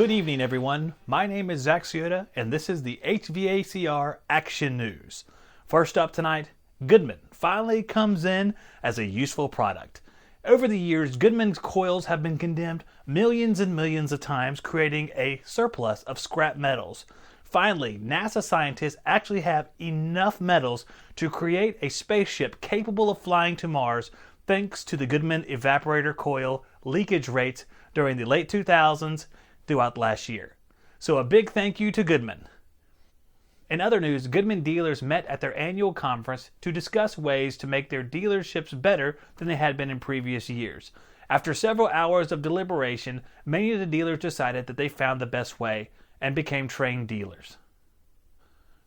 Good evening, everyone. My name is Zach Ciota, and this is the HVACR Action News. First up tonight, Goodman finally comes in as a useful product. Over the years, Goodman's coils have been condemned millions and millions of times, creating a surplus of scrap metals. Finally, NASA scientists actually have enough metals to create a spaceship capable of flying to Mars thanks to the Goodman evaporator coil leakage rates during the late 2000s throughout last year. So a big thank you to Goodman. In other news, Goodman dealers met at their annual conference to discuss ways to make their dealerships better than they had been in previous years. After several hours of deliberation, many of the dealers decided that they found the best way and became trained dealers.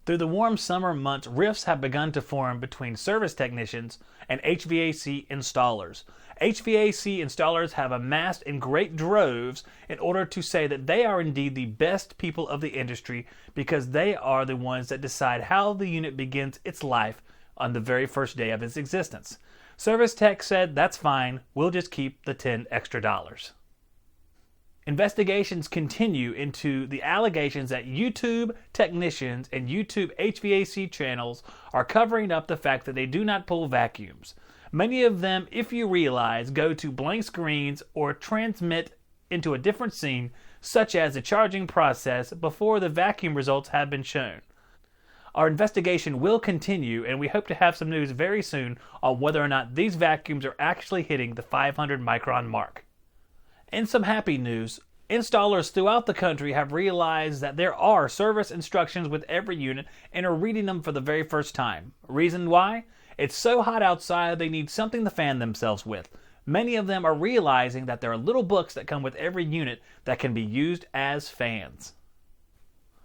Through the warm summer months, rifts have begun to form between service technicians and HVAC installers. HVAC installers have amassed in great droves in order to say that they are indeed the best people of the industry because they are the ones that decide how the unit begins its life on the very first day of its existence. Service tech said, "That's fine, we'll just keep the $10 extra." Investigations continue into the allegations that YouTube technicians and YouTube HVAC channels are covering up the fact that they do not pull vacuums. Many of them, if you realize, go to blank screens or transmit into a different scene, such as the charging process, before the vacuum results have been shown. Our investigation will continue, and we hope to have some news very soon on whether or not these vacuums are actually hitting the 500 micron mark. In some happy news, installers throughout the country have realized that there are service instructions with every unit and are reading them for the very first time. Reason why? It's so hot outside they need something to fan themselves with. Many of them are realizing that there are little books that come with every unit that can be used as fans.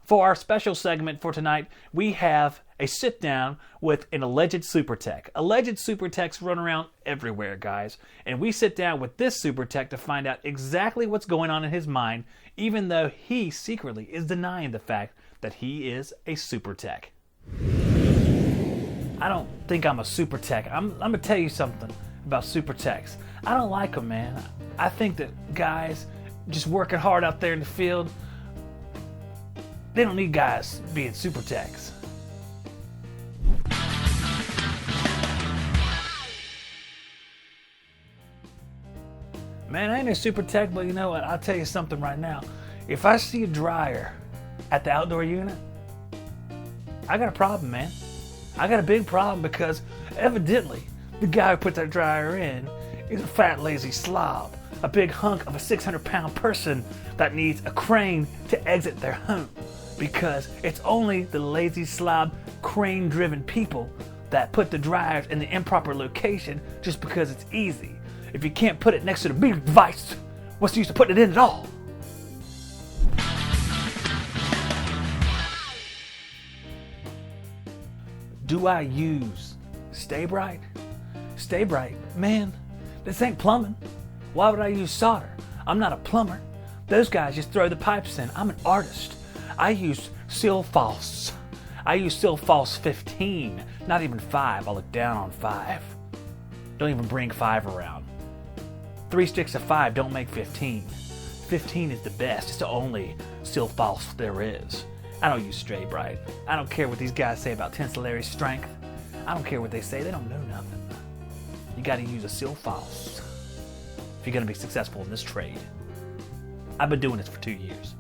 For our special segment for tonight, we have a sit-down with an alleged super tech. Alleged super techs run around everywhere, guys. And we sit down with this super tech to find out exactly what's going on in his mind, even though he secretly is denying the fact that he is a super tech. I don't think I'm a super tech. I'm going to tell you something about super techs. I don't like them, man. I think that guys just working hard out there in the field, they don't need guys being super techs. Man, I ain't a super tech, but you know what? I'll tell you something right now. If I see a dryer at the outdoor unit, I got a problem, man. I got a big problem because evidently the guy who put that dryer in is a fat, lazy slob. A big hunk of a 600-pound person that needs a crane to exit their home. Because it's only the lazy slob, crane-driven people that put the dryers in the improper location just because it's easy. If you can't put it next to the big device, what's the use of putting it in at all? Do I use Stay Bright? Stay Bright? Man, this ain't plumbing. Why would I use solder? I'm not a plumber. Those guys just throw the pipes in. I'm an artist. I use Silfos. I use Silfos 15, not even 5. I'll look down on 5. Don't even bring 5 around. 3 sticks of 5 don't make 15. 15 is the best. It's the only Silfos there is. I don't use Stay Bright. I don't care what these guys say about tensillary strength. I don't care what they say. They don't know nothing. You got to use a Silfos if you're going to be successful in this trade. I've been doing this for 2 years.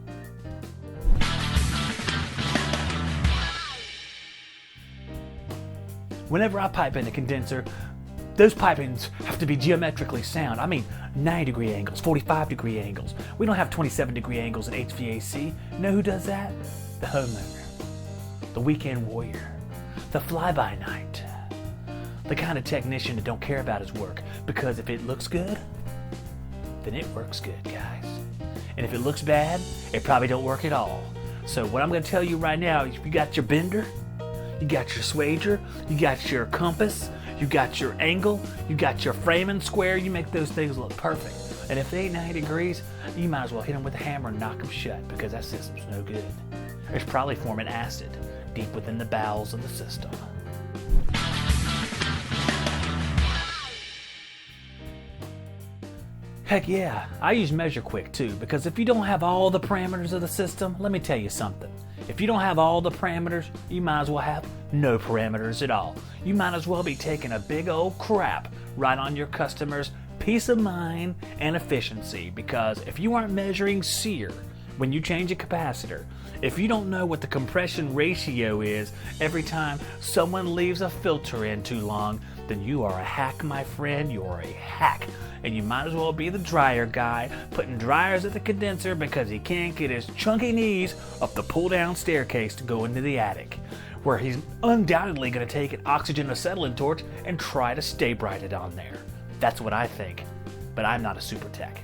Whenever I pipe in a condenser, those pipings have to be geometrically sound. I mean, 90-degree angles, 45-degree angles. We don't have 27-degree angles in HVAC. You know who does that? The homeowner, the weekend warrior, the fly-by-night, the kind of technician that don't care about his work, because if it looks good, then it works good, guys. And if it looks bad, it probably don't work at all. So what I'm going to tell you right now, if you got your bender, you got your swager, you got your compass, you got your angle, you got your framing square, you make those things look perfect. And if they ain't 90 degrees, you might as well hit them with a hammer and knock them shut, because that system's no good. It's probably forming acid deep within the bowels of the system. Heck yeah, I use Measure Quick too, because if you don't have all the parameters of the system, let me tell you something. If you don't have all the parameters, you might as well have no parameters at all. You might as well be taking a big old crap right on your customers' peace of mind and efficiency, because if you aren't measuring SEER when you change a capacitor, if you don't know what the compression ratio is every time someone leaves a filter in too long, then you are a hack, my friend. You are a hack. And you might as well be the dryer guy, putting dryers at the condenser because he can't get his chunky knees up the pull-down staircase to go into the attic, where he's undoubtedly going to take an oxygen acetylene torch and try to stay brighted on there. That's what I think, but I'm not a super tech.